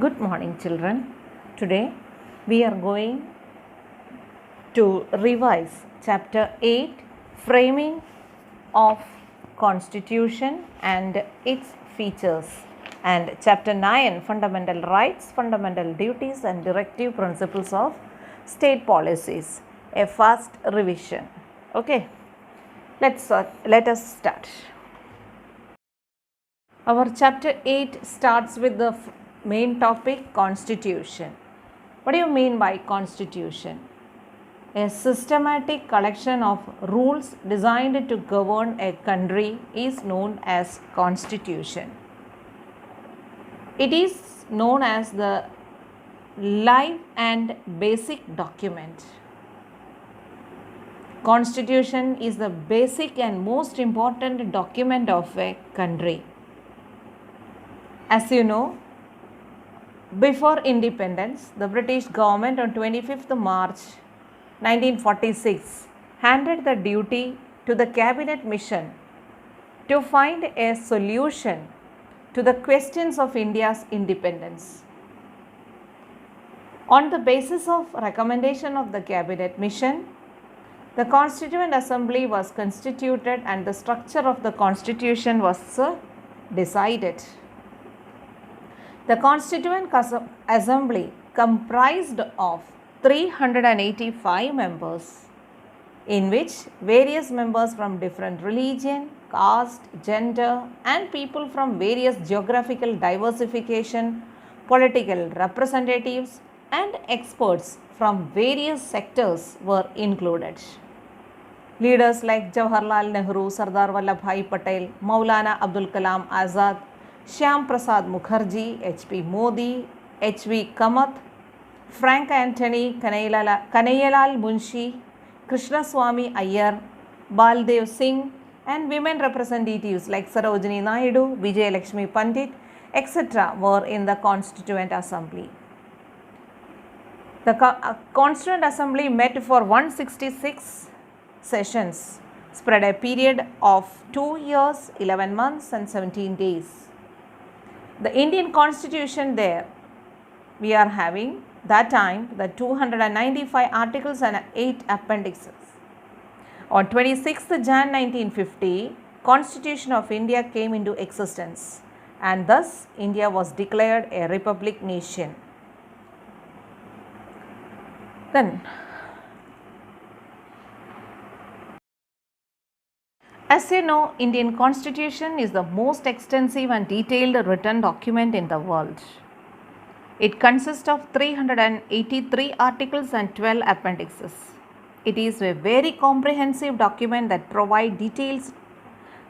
Good morning, children. Today we are going to revise Chapter 8 Framing of Constitution and its Features, and Chapter 9 Fundamental Rights, Fundamental Duties, and Directive Principles of State Policies. A fast revision. Okay, let us start. Our Chapter 8 starts with the main topic, Constitution. What do you mean by Constitution? A systematic collection of rules designed to govern a country is known as Constitution. It is known as the live and basic document. Constitution is the basic and most important document of a country. As you know, before independence, the British government on 25th March 1946 handed the duty to the Cabinet Mission to find a solution to the questions of India's independence. On the basis of recommendation of the Cabinet Mission, the Constituent Assembly was constituted and the structure of the Constitution was decided. The Constituent Assembly comprised of 385 members, in which various members from different religion, caste, gender, and people from various geographical diversification, political representatives, and experts from various sectors were included. Leaders like Jawaharlal Nehru, Sardar Vallabhbhai Patel, Maulana Abdul Kalam Azad, Shyam Prasad Mukherjee, H.P. Modi, H.V. Kamath, Frank Anthony, Kanayalal Munshi, Krishnaswamy Iyer, Baldev Singh, and women representatives like Sarojini Naidu, Vijay Lakshmi Pandit, etc. were in the Constituent Assembly. The Constituent Assembly met for 166 sessions, spread a period of 2 years, 11 months, and 17 days. The Indian Constitution there, we are having that time the 295 articles and 8 appendices. On 26th Jan 1950, Constitution of India came into existence, and thus India was declared a republic nation. Then, as you know, Indian Constitution is the most extensive and detailed written document in the world. It consists of 383 articles and 12 appendices. It is a very comprehensive document that provides details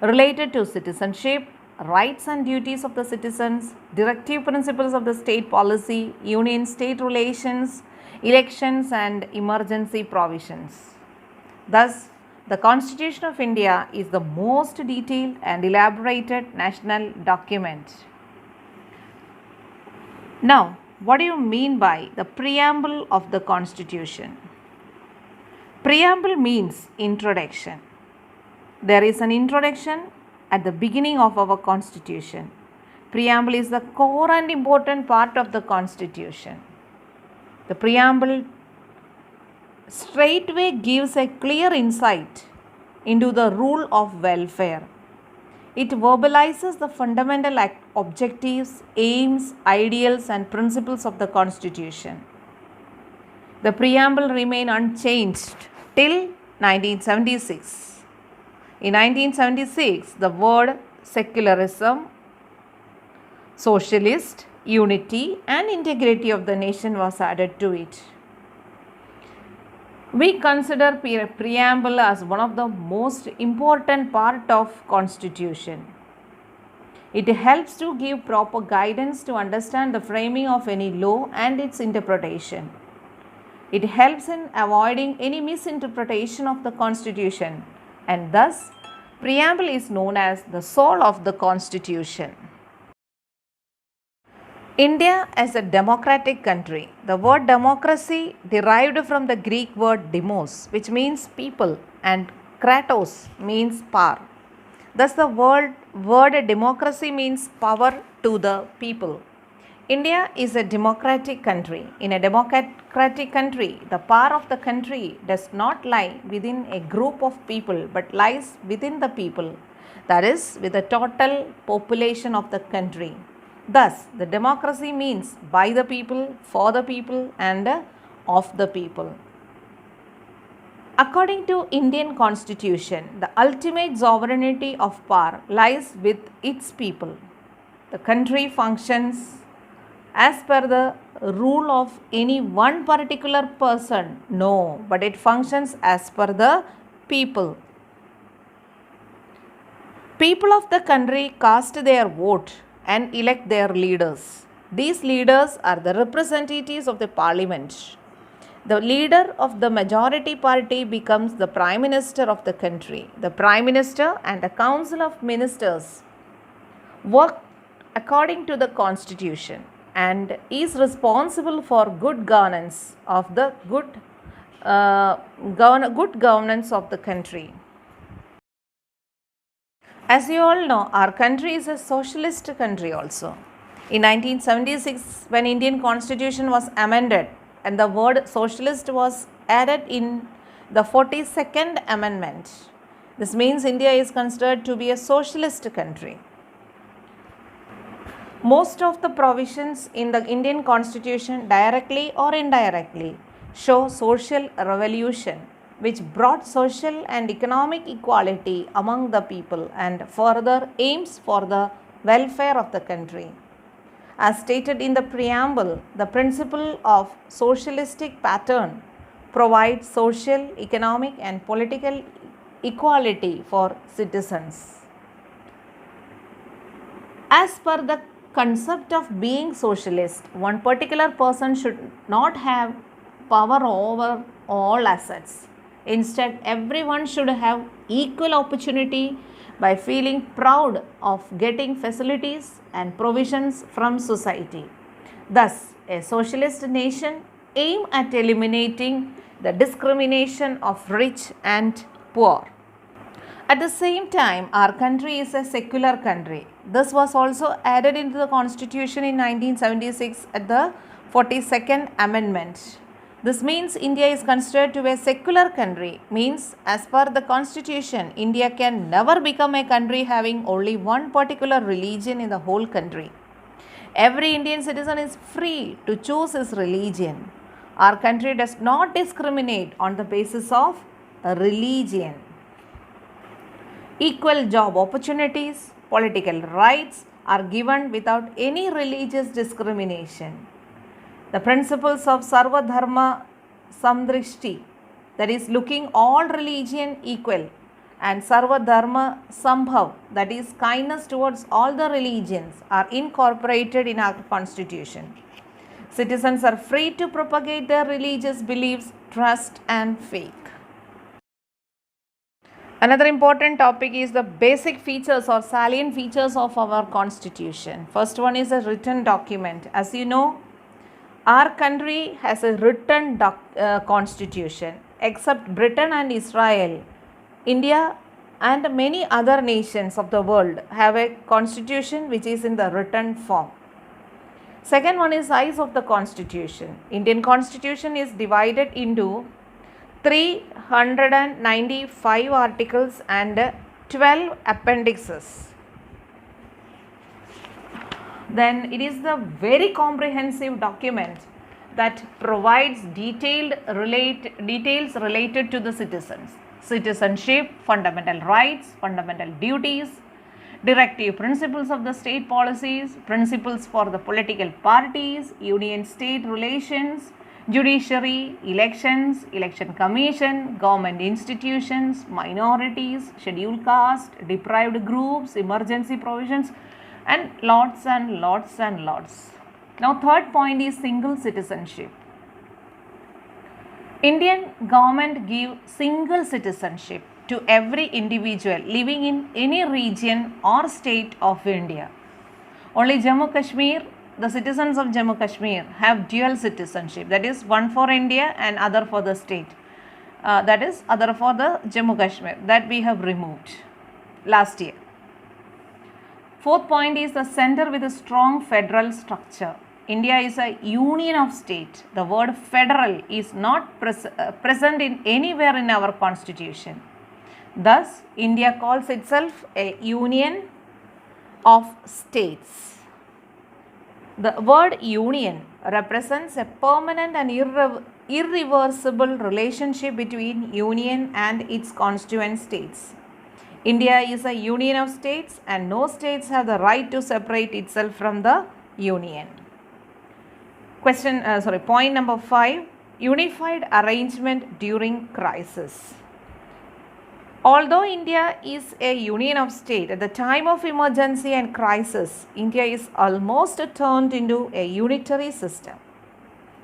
related to citizenship, rights and duties of the citizens, directive principles of the state policy, union-state relations, elections, and emergency provisions. Thus, the Constitution of India is the most detailed and elaborated national document. Now, what do you mean by the Preamble of the Constitution? Preamble means introduction. There is an introduction at the beginning of our Constitution. Preamble is the core and important part of the Constitution. The Preamble straightway gives a clear insight into the rule of welfare. It verbalizes the fundamental objectives, aims, ideals, and principles of the Constitution. The Preamble remained unchanged till 1976. In 1976, the word secularism, socialist, unity, and integrity of the nation was added to it. We consider Preamble as one of the most important part of Constitution. It helps to give proper guidance to understand the framing of any law and its interpretation. It helps in avoiding any misinterpretation of the Constitution, and thus Preamble is known as the soul of the Constitution. India as a democratic country. The word democracy derived from the Greek word demos, which means people, and kratos means power. Thus the word democracy means power to the people. India is a democratic country. In a democratic country, the power of the country does not lie within a group of people but lies within the people, that is, with the total population of the country. Thus, the democracy means by the people, for the people, and of the people. According to Indian Constitution, the ultimate sovereignty of power lies with its people. The country functions as per the rule of any one particular person. No, but it functions as per the people. People of the country cast their vote and elect their leaders. These leaders are the representatives of the parliament. The leader of the majority party becomes the Prime Minister of the country. The Prime Minister and the Council of Ministers work according to the Constitution and is responsible for good governance of the good governance of the country. As you all know, our country is a socialist country also. In 1976, when Indian Constitution was amended, and the word socialist was added in the 42nd Amendment. This means India is considered to be a socialist country. Most of the provisions in the Indian Constitution, directly or indirectly, show social revolution, which brought social and economic equality among the people and further aims for the welfare of the country. As stated in the preamble, the principle of socialistic pattern provides social, economic and political equality for citizens. As per the concept of being socialist, one particular person should not have power over all assets. Instead, everyone should have equal opportunity by feeling proud of getting facilities and provisions from society. Thus, a socialist nation aims at eliminating the discrimination of rich and poor. At the same time, our country is a secular country. This was also added into the Constitution in 1976 at the 42nd Amendment. This means India is considered to be a secular country, means as per the Constitution, India can never become a country having only one particular religion in the whole country. Every Indian citizen is free to choose his religion. Our country does not discriminate on the basis of religion. Equal job opportunities, political rights are given without any religious discrimination. The principles of Sarva Dharma Samdrishti, that is looking all religion equal, and Sarva Dharma Sambhav, that is kindness towards all the religions, are incorporated in our Constitution. Citizens are free to propagate their religious beliefs, trust and faith. Another important topic is the basic features or salient features of our Constitution. First one is a written document. As you know, our country has a written constitution. Except Britain and Israel, India and many other nations of the world have a constitution which is in the written form. Second one is size of the constitution. Indian constitution is divided into 395 articles and 12 appendixes. Then it is the very comprehensive document that provides details related to the citizens. Citizenship, fundamental rights, fundamental duties, directive principles of the state policies, principles for the political parties, union-state relations, judiciary, elections, election commission, government institutions, minorities, scheduled caste, deprived groups, emergency provisions, and lots and lots and lots. Now, third point is single citizenship. Indian government give single citizenship to every individual living in any region or state of India. Only Jammu Kashmir, the citizens of Jammu Kashmir have dual citizenship, that is one for India and other for the state, that is other for the Jammu Kashmir, that we have removed last year. Fourth point is the center with a strong federal structure. India is a union of states. The word federal is not present in anywhere in our constitution. Thus, India calls itself a union of states. The word union represents a permanent and irreversible relationship between union and its constituent states. India is a union of states and no states have the right to separate itself from the union. Point number 5, unified arrangement during crisis. Although India is a union of states, at the time of emergency and crisis, India is almost turned into a unitary system.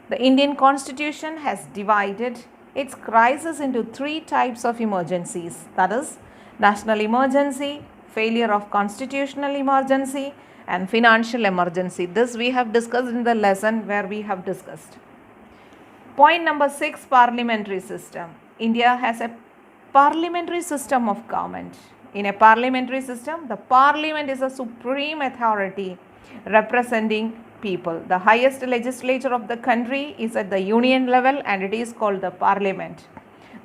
The Indian Constitution has divided its crisis into 3 types of emergencies, that is, national emergency, failure of constitutional emergency, and financial emergency. This we have discussed in the lesson where we have discussed. Point number 6, parliamentary system. India has a parliamentary system of government. In a parliamentary system, the parliament is a supreme authority representing people. The highest legislature of the country is at the union level and it is called the parliament.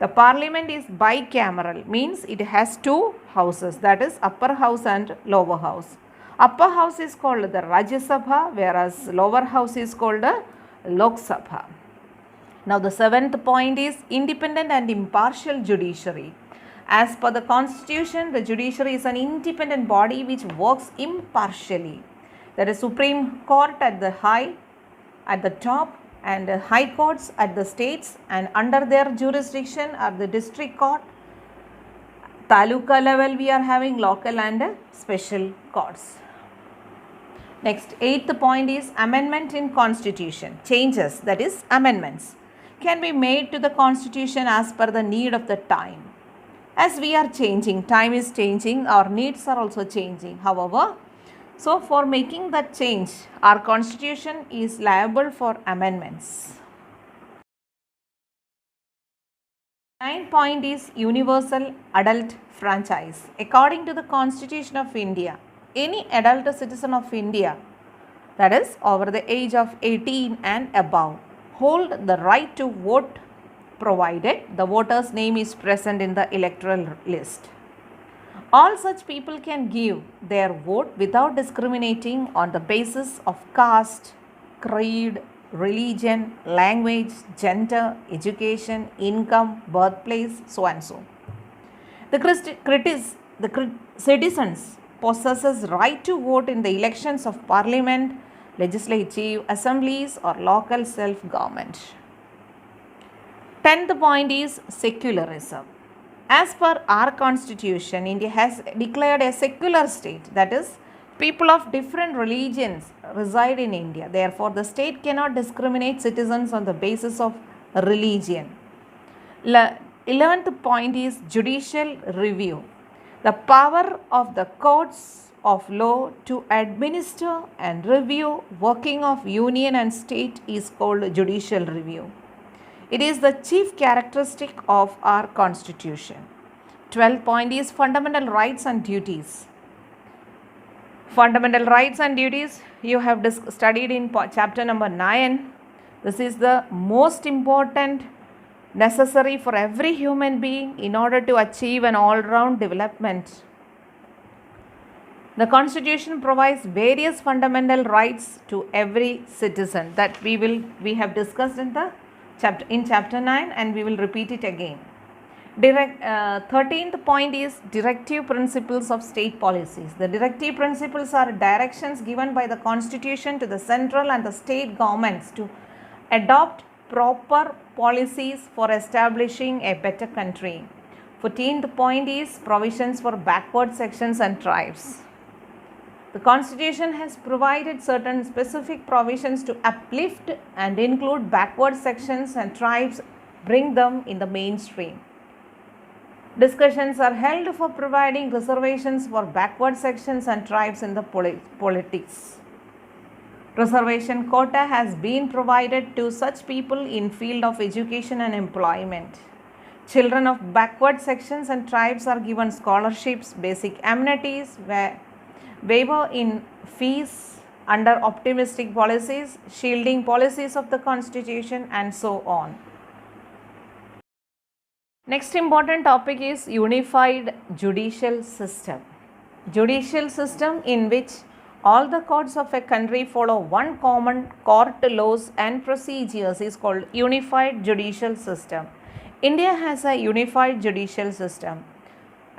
The parliament is bicameral, means it has 2 houses, that is upper house and lower house. Upper house is called the Rajya Sabha, whereas lower house is called the Lok Sabha. Now the 7th point is independent and impartial judiciary. As per the constitution, the judiciary is an independent body which works impartially. There is Supreme Court at the top, and high courts at the states, and under their jurisdiction are the district court. Taluka level we are having local and special courts. Next, 8th point is amendment in constitution. Changes, that is amendments, can be made to the constitution as per the need of the time. As we are changing, time is changing, our needs are also changing. However, so for making that change, our constitution is liable for amendments. 9th point is universal adult franchise. According to the Constitution of India, any adult citizen of India, that is over the age of 18 and above, hold the right to vote provided the voter's name is present in the electoral list. All such people can give their vote without discriminating on the basis of caste, creed, religion, language, gender, education, income, birthplace, so and so. The citizens possesses right to vote in the elections of parliament, legislative assemblies or local self-government. 10th point is secularism. As per our constitution, India has declared a secular state, that is, people of different religions reside in India. Therefore, the state cannot discriminate citizens on the basis of religion. 11th point is judicial review. The power of the courts of law to administer and review working of union and state is called judicial review. It is the chief characteristic of our constitution. 12th point is fundamental rights and duties. Fundamental rights and duties you have studied in chapter number 9. This is the most important necessary for every human being in order to achieve an all-round development. The Constitution provides various fundamental rights to every citizen that we have discussed in chapter 9, and we will repeat it again. 13th point is directive principles of state policies. The directive principles are directions given by the Constitution to the central and the state governments to adopt proper policies for establishing a better country. 14th point is provisions for backward sections and tribes. The Constitution has provided certain specific provisions to uplift and include backward sections and tribes, bring them in the mainstream. Discussions are held for providing reservations for backward sections and tribes in the politics. Reservation quota has been provided to such people in field of education and employment. Children of backward sections and tribes are given scholarships, basic amenities, waiver in fees under optimistic policies, shielding policies of the Constitution, and so on. Next important topic is unified judicial system. Judicial system in which all the courts of a country follow one common court laws and procedures is called unified judicial system. India has a unified judicial system.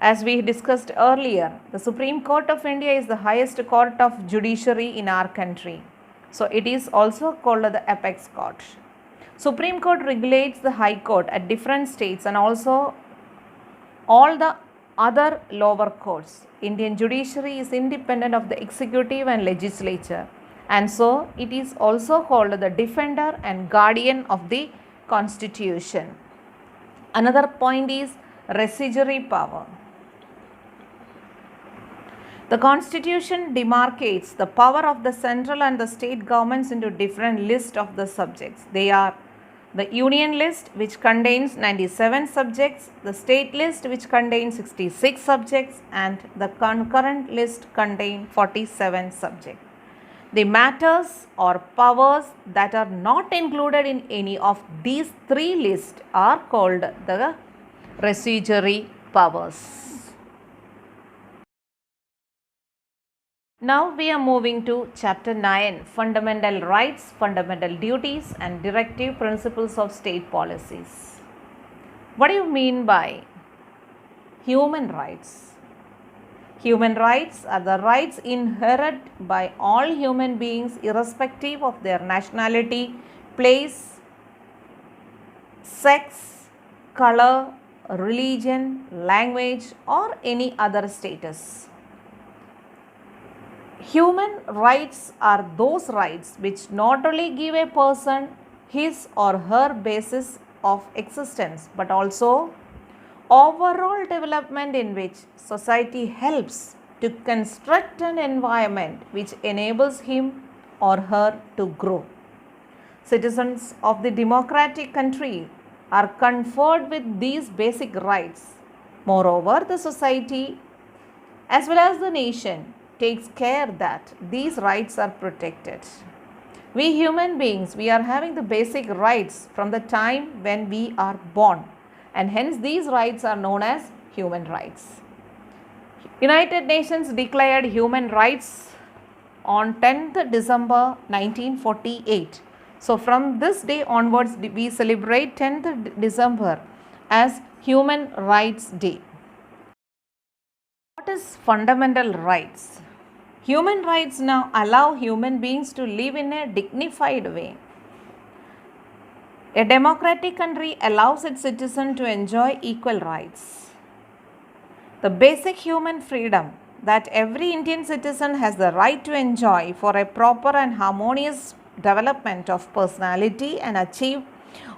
As we discussed earlier, the Supreme Court of India is the highest court of judiciary in our country. So it is also called the apex court. Supreme Court regulates the High Court at different states and also all the other lower courts. Indian judiciary is independent of the executive and legislature, and so it is also called the defender and guardian of the Constitution. Another point is residuary power. The Constitution demarcates the power of the central and the state governments into different lists of the subjects. They are the Union list, which contains 97 subjects, the state list, which contains 66 subjects, and the concurrent list contains 47 subjects. The matters or powers that are not included in any of these three lists are called the residuary powers. Now we are moving to Chapter 9, Fundamental Rights, Fundamental Duties and Directive Principles of State Policies. What do you mean by human rights? Human rights are the rights inherent by all human beings irrespective of their nationality, place, sex, color, religion, language or any other status. Human rights are those rights which not only give a person his or her basis of existence but also overall development in which society helps to construct an environment which enables him or her to grow. Citizens of the democratic country are conferred with these basic rights. Moreover, the society as well as the nation takes care that these rights are protected. We human beings, we are having the basic rights from the time when we are born, and hence these rights are known as human rights. United Nations declared human rights on 10th December 1948. So from this day onwards we celebrate 10th December as Human Rights Day. What is fundamental rights? Human rights now allow human beings to live in a dignified way. A democratic country allows its citizens to enjoy equal rights. The basic human freedom that every Indian citizen has the right to enjoy for a proper and harmonious development of personality and achieve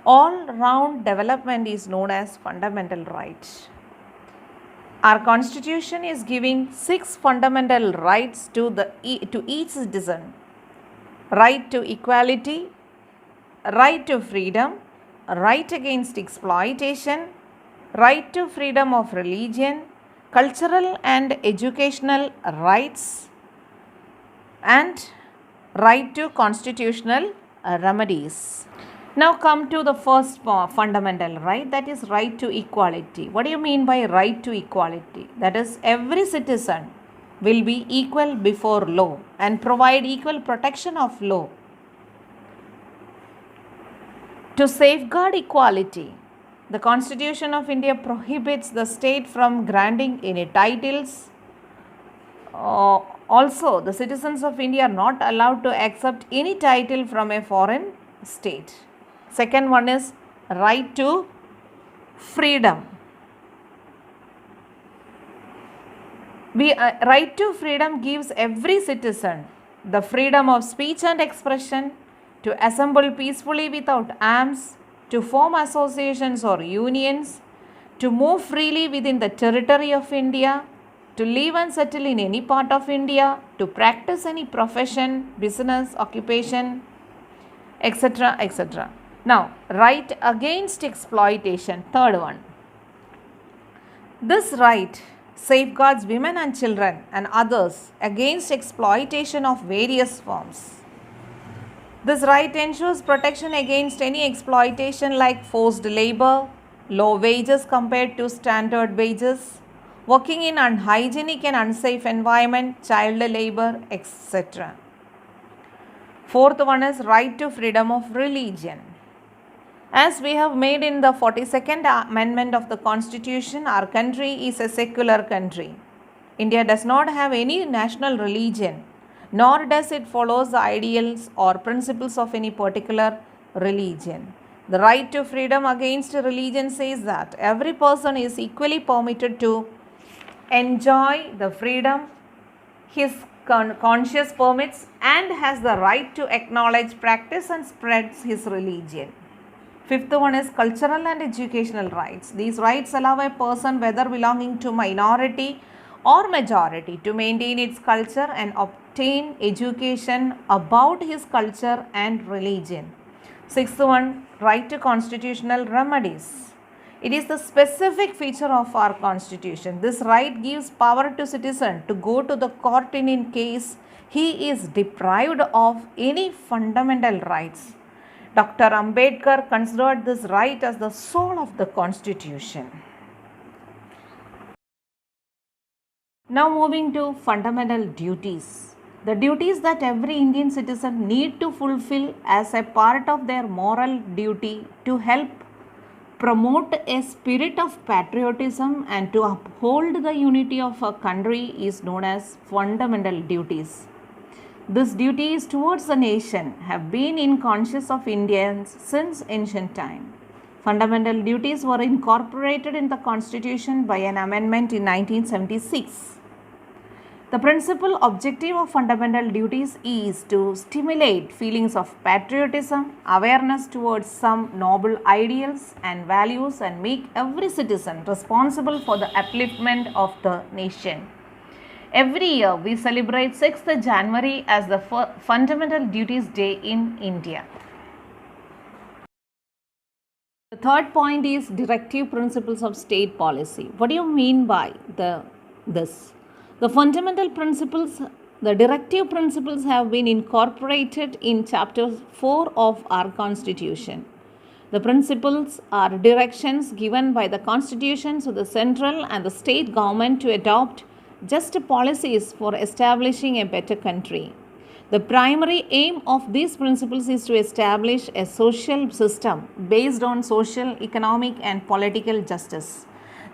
all-round development is known as fundamental rights. Our Constitution is giving 6 fundamental rights to each citizen: right to equality, right to freedom, right against exploitation, right to freedom of religion, cultural and educational rights, and right to constitutional remedies. Now come to the first fundamental right, that is right to equality. What do you mean by right to equality? That is, every citizen will be equal before law and provide equal protection of law. To safeguard equality, the Constitution of India prohibits the state from granting any titles. Also, the citizens of India are not allowed to accept any title from a foreign state. Second one is right to freedom. Right to freedom gives every citizen the freedom of speech and expression, to assemble peacefully without arms, to form associations or unions, to move freely within the territory of India, to live and settle in any part of India, to practice any profession, business, occupation, etc., etc. Now, right against exploitation, third one. This right safeguards women and children and others against exploitation of various forms. This right ensures protection against any exploitation like forced labor, low wages compared to standard wages, working in unhygienic and unsafe environment, child labor, etc. Fourth one is right to freedom of religion. As we have made in the 42nd Amendment of the Constitution, our country is a secular country. India does not have any national religion, nor does it follow the ideals or principles of any particular religion. The right to freedom against religion says that every person is equally permitted to enjoy the freedom his conscience permits and has the right to acknowledge, practice and spread his religion. Fifth one is cultural and educational rights. These rights allow a person, whether belonging to minority or majority, to maintain its culture and obtain education about his culture and religion. Sixth one, right to constitutional remedies. It is the specific feature of our constitution. This right gives power to citizen to go to the court in case he is deprived of any fundamental rights. Dr. Ambedkar considered this right as the soul of the constitution. Now moving to fundamental duties. The duties that every Indian citizen need to fulfill as a part of their moral duty to help promote a spirit of patriotism and to uphold the unity of a country is known as fundamental duties. This duties towards the nation have been in conscience of Indians since ancient time. Fundamental duties were incorporated in the Constitution by an amendment in 1976. The principal objective of fundamental duties is to stimulate feelings of patriotism, awareness towards some noble ideals and values, and make every citizen responsible for the upliftment of the nation. Every year we celebrate 6th January as the Fundamental Duties Day in India. The third point is directive principles of state policy. What do you mean by this? The fundamental principles, the directive principles have been incorporated in chapter 4 of our Constitution. The principles are directions given by the Constitution to the central and the state government to adopt just policies for establishing a better country. The primary aim of these principles is to establish a social system based on social, economic and political justice.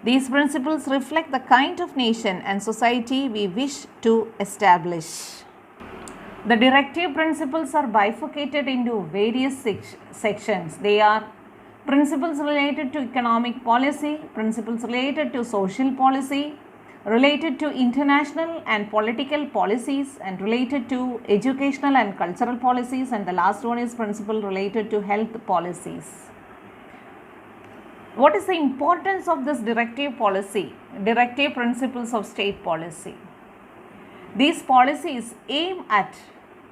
These principles reflect the kind of nation and society we wish to establish. The directive principles are bifurcated into various sections. They are principles related to economic policy, principles related to social policy, related to international and political policies, and related to educational and cultural policies, and the last one is principle related to health policies. What is the importance of this directive policy, directive principles of state policy? These policies aim at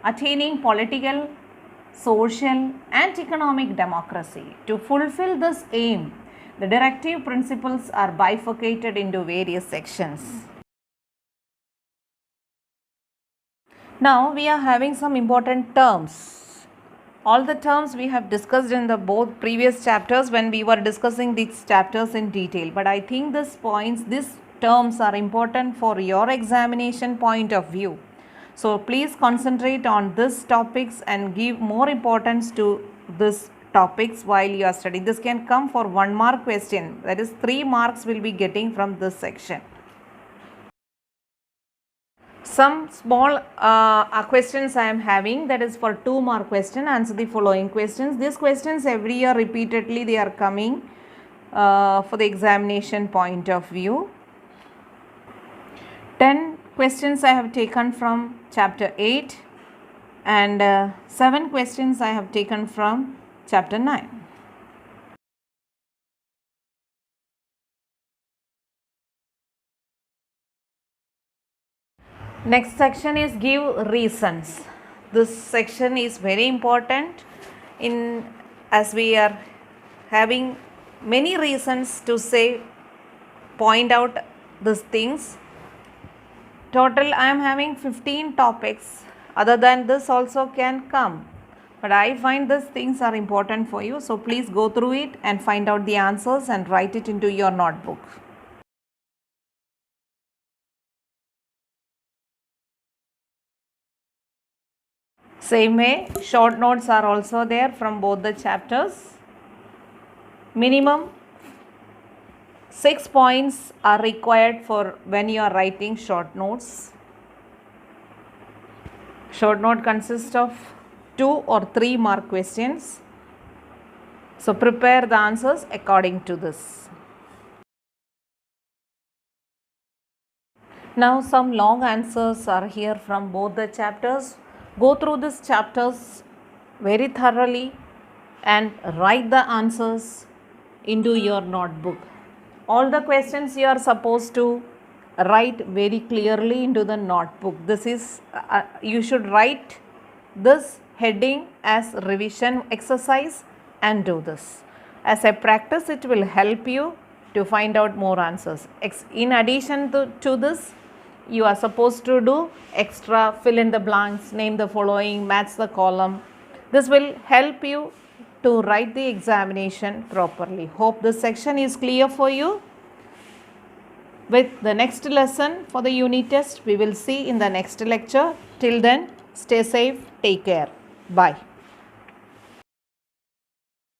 attaining political, social and economic democracy. To fulfill this aim, the directive principles are bifurcated into various sections. Now we are having some important terms. All the terms we have discussed in the both previous chapters when we were discussing these chapters in detail. But I think these terms are important for your examination point of view. So please concentrate on these topics and give more importance to this topics while you are studying. This can come for 1 mark question, that is 3 marks will be getting from this section. Some small questions I am having, that is for 2 mark question. Answer the following questions. These questions every year repeatedly they are coming for the examination point of view. 10 questions I have taken from chapter 8 and 7 questions I have taken from chapter 9. Next section is give reasons. This section is very important as we are having many reasons to say, point out these things. Total I am having 15 topics. Other than this also can come. But I find these things are important for you. So please go through it and find out the answers and write it into your notebook. Same way, short notes are also there from both the chapters. Minimum 6 points are required for when you are writing short notes. Short note consists of 2 or 3 mark questions. So prepare the answers according to this. Now some long answers are here from both the chapters. Go through these chapters very thoroughly and write the answers into your notebook. All the questions you are supposed to write very clearly into the notebook. This is, you should write this heading as revision exercise and do this. As a practice, it will help you to find out more answers. In addition to this, you are supposed to do extra fill in the blanks, name the following, match the column. This will help you to write the examination properly. Hope this section is clear for you. With the next lesson for the unit test, we will see in the next lecture. Till then, stay safe, take care. Bye.